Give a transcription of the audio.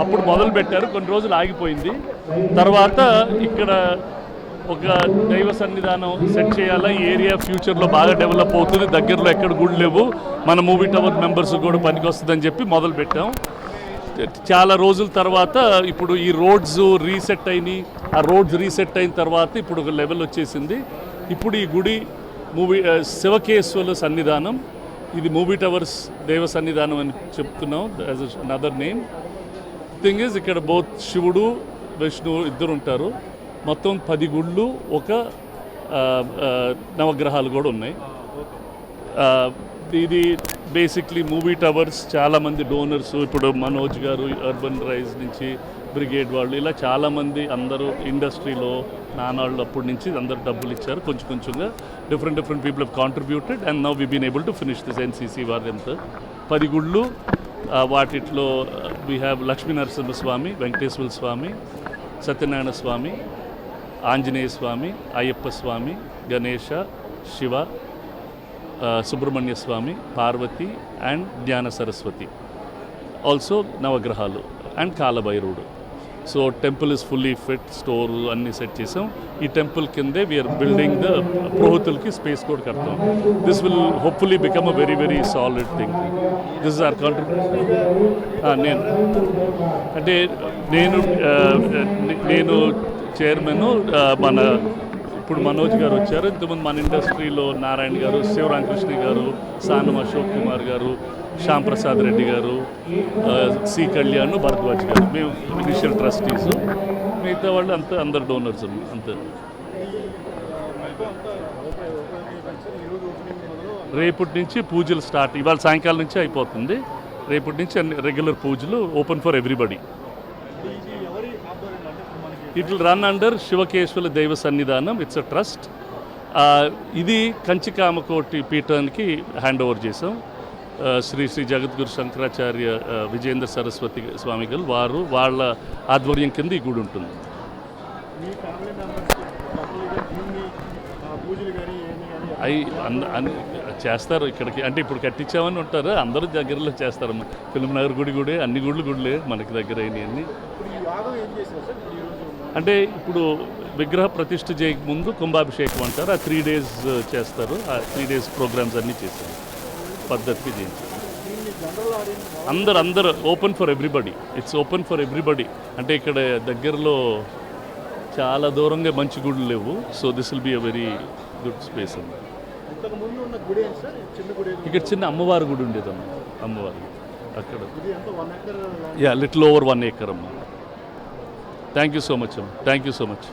అప్పుడు మొదలు పెట్టారు, కొన్ని రోజులు ఆగిపోయింది. తర్వాత ఇక్కడ ఒక దైవ సన్నిధానం సెట్ చేయాలా, ఈ ఏరియా ఫ్యూచర్లో బాగా డెవలప్ అవుతుంది, దగ్గరలో ఎక్కడ గుళ్ళు లేవు, మన మూవీ టవర్ మెంబర్స్ కూడా పనికి వస్తుందని చెప్పి మొదలు పెట్టాం. చాలా రోజుల తర్వాత ఇప్పుడు ఈ రోడ్స్ రీసెట్ అయినాయి. ఆ రోడ్స్ రీసెట్ అయిన తర్వాత ఇప్పుడు ఒక లెవెల్ వచ్చేసింది. ఇప్పుడు ఈ గుడి మూవీ శివకేశ్వర సన్నిధానం, ఇది మూవీ టవర్స్ దేవ సన్నిధానం అని చెప్తున్నాం, as another name. Thing is ఇక్కడ బోత్ శివుడు విష్ణువు ఇద్దరు ఉంటారు. మొత్తం 10 గుళ్ళు, ఒక నవగ్రహాలు కూడా ఉన్నాయి. ఇది బేసిక్లీ మూవీ టవర్స్ చాలామంది డోనర్స్, ఇప్పుడు మనోజ్ గారు అర్బన్ రైజ్ నుంచి, బ్రిగేడ్ వాళ్ళు, ఇలా చాలామంది అందరూ ఇండస్ట్రీలో నానాళ్ళు అప్పటి నుంచి అందరూ డబ్బులు ఇచ్చారు. కొంచెం కొంచెంగా different people have contributed and now we been able to finish this NCC వారెంత 10 గుళ్ళు. వాటిలో we have Lakshmi Narasimhaswamy, Venkateswara Swamy, Satyanarayana Swamy, Anjaneya Swamy, Ayyappa Swamy, Ganesha, Shiva, Subrahmanya Swamy, Parvati and Gnana Saraswati. Also నవగ్రహాలు అండ్ కాలభైరవుడు. So temple is fully fit, store అన్నీ సెట్ చేసాం. ఈ టెంపుల్ కిందే వీఆర్ బిల్డింగ్ ద పురోహితులకి స్పేస్ కూడా కడతాం. This will hopefully become a very very solid thing. This is our contribution. నేను చైర్మన్, మన ఇప్పుడు మనోజ్ గారు వచ్చారు, ఇంతకుముందు మన ఇండస్ట్రీలో నారాయణ గారు, శివరామకృష్ణ గారు, సానం అశోక్ కుమార్ గారు, శ్యామ్ ప్రసాద్ రెడ్డి గారు, సి కళ్యాణ్, భరద్వాజ్ గారు, మేము ఇనిషియల్ ట్రస్టీస్. మిగతా వాళ్ళు అందరు డోనర్స్ అంతే. రేపటి నుంచి పూజలు స్టార్ట్, ఇవాళ సాయంకాలం నుంచి అయిపోతుంది. రేపటి నుంచి అన్ని రెగ్యులర్ పూజలు, open for everybody. It will run under Shivakeshwara Daiva Sannidhanam, it's a trust. ఇది కంచికామకోటి పీఠానికి హ్యాండ్ ఓవర్ చేసాం. శ్రీ శ్రీ జగద్గురు శంకరాచార్య విజయేంద్ర సరస్వతి స్వామి గారు వాళ్ళ ఆధ్వర్యం కింద ఈ గుడి ఉంటుంది. అవి చేస్తారు ఇక్కడికి, అంటే ఇప్పుడు కట్టించామని ఉంటారు, అందరూ దగ్గరలో చేస్తారు. ఫిల్మ్ నగర్ గుడి అన్ని గుడులే మనకి దగ్గర అయినాయన్నీ. అంటే ఇప్పుడు విగ్రహ ప్రతిష్ఠ చేయకముందు కుంభాభిషేకం అంటారు, ఆ 3 days చేస్తారు. ఆ 3 days ప్రోగ్రామ్స్ అన్నీ చేస్తారు, పద్ధతికి చేయించారు. అందరు open for everybody, it's open for everybody. అంటే ఇక్కడ దగ్గరలో చాలా దూరంగా మంచి గుడులు లేవు, so this will be a very good space అన్నమాట. ఇక్కడ చిన్న అమ్మవారి గుడి ఉండేదమ్మా, అమ్మవారి అక్కడ. లిటిల్ ఓవర్ 1 acre అమ్మా. థ్యాంక్ యూ సో మచ్ అమ్మా, థ్యాంక్ యూ సో మచ్.